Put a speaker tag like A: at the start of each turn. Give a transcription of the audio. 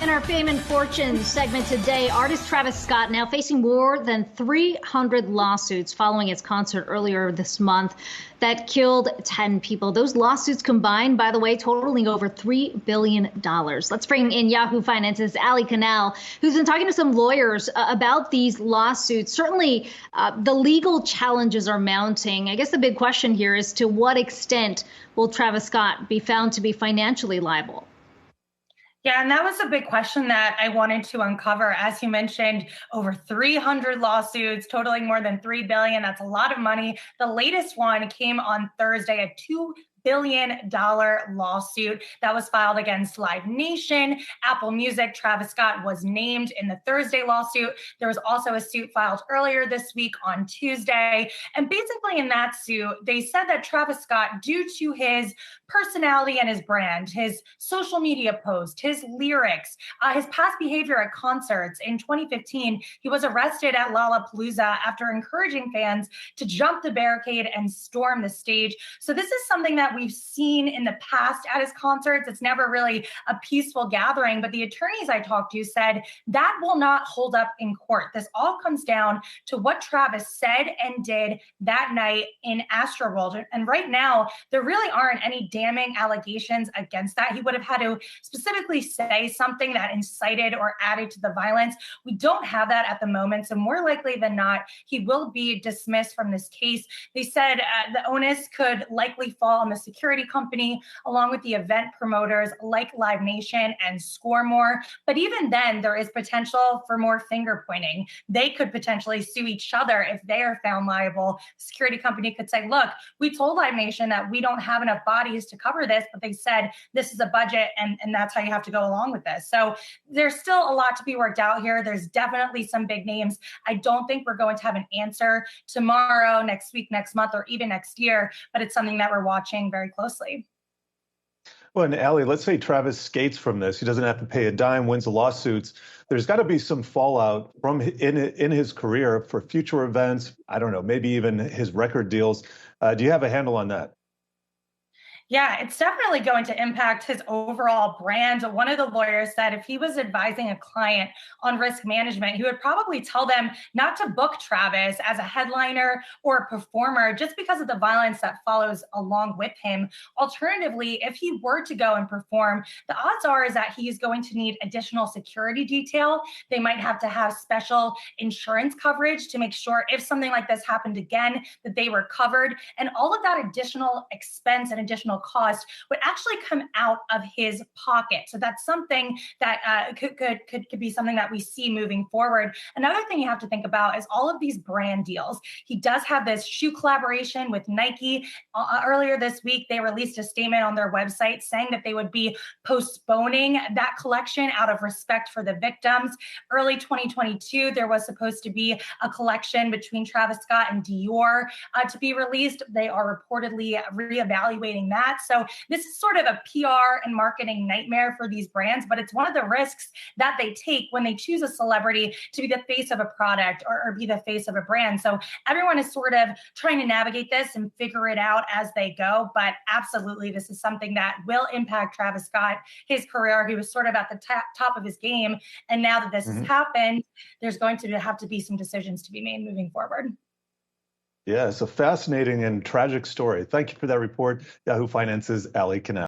A: In our Fame and Fortune segment today, artist Travis Scott now facing more than 300 lawsuits following his concert earlier this month that killed 10 people. Those lawsuits combined, by the way, totaling over $3 billion. Let's bring in Yahoo Finance's Allie, Canal, who's been talking to some lawyers about these lawsuits. Certainly, the legal challenges are mounting. I guess the big question here is, to what extent will Travis Scott be found to be financially liable?
B: Yeah, and that was a big question that I wanted to uncover. As you mentioned, over 300 lawsuits totaling more than $3 billion. That's a lot of money. The latest one came on Thursday, a $2 billion lawsuit that was filed against Live Nation, Apple Music. Travis Scott was named in the Thursday lawsuit. There was also a suit filed earlier this week on Tuesday. And basically in that suit, they said that Travis Scott, due to his personality and his brand, his social media post, his lyrics, his past behavior at concerts, in 2015, he was arrested at Lollapalooza after encouraging fans to jump the barricade and storm the stage. So this is something that we've seen in the past at his concerts. It's never really a peaceful gathering, but the attorneys I talked to said that will not hold up in court. This all comes down to what Travis said and did that night in Astroworld. And right now, there really aren't any damning allegations against that. He would have had to specifically say something that incited or added to the violence. We don't have that at the moment. So more likely than not, he will be dismissed from this case. They said the onus could likely fall on the security company, along with the event promoters like Live Nation and ScoreMore. But even then, there is potential for more finger pointing. They could potentially sue each other if they are found liable. Security company could say, look, we told Live Nation that we don't have enough bodies to cover this, but they said this is a budget and that's how you have to go along with this. So there's still a lot to be worked out here. There's definitely some big names. I don't think we're going to have an answer tomorrow, next week, next month, or even next year, but it's something that we're watching very closely.
C: Well, and Allie, let's say Travis skates from this. He doesn't have to pay a dime, wins the lawsuits. There's got to be some fallout from in his career for future events. I don't know, maybe even his record deals. Do you have a handle on that?
B: Yeah, it's definitely going to impact his overall brand. One of the lawyers said if he was advising a client on risk management, he would probably tell them not to book Travis as a headliner or a performer just because of the violence that follows along with him. Alternatively, if he were to go and perform, the odds are is that he's going to need additional security detail. They might have to have special insurance coverage to make sure if something like this happened again, that they were covered. And all of that additional expense and additional cost would actually come out of his pocket. So that's something that could be something that we see moving forward. Another thing you have to think about is all of these brand deals. He does have this shoe collaboration with Nike. Earlier this week, they released a statement on their website saying that they would be postponing that collection out of respect for the victims. Early 2022, there was supposed to be a collection between Travis Scott and Dior to be released. They are reportedly reevaluating that. So this is sort of a PR and marketing nightmare for these brands, but it's one of the risks that they take when they choose a celebrity to be the face of a product or be the face of a brand. So everyone is sort of trying to navigate this and figure it out as they go. But absolutely, this is something that will impact Travis Scott, his career. He was sort of at the top of his game. And now that this has happened, there's going to have to be some decisions to be made moving forward.
C: Yeah, it's a fascinating and tragic story. Thank you for that report. Yahoo Finance's Allie Canal.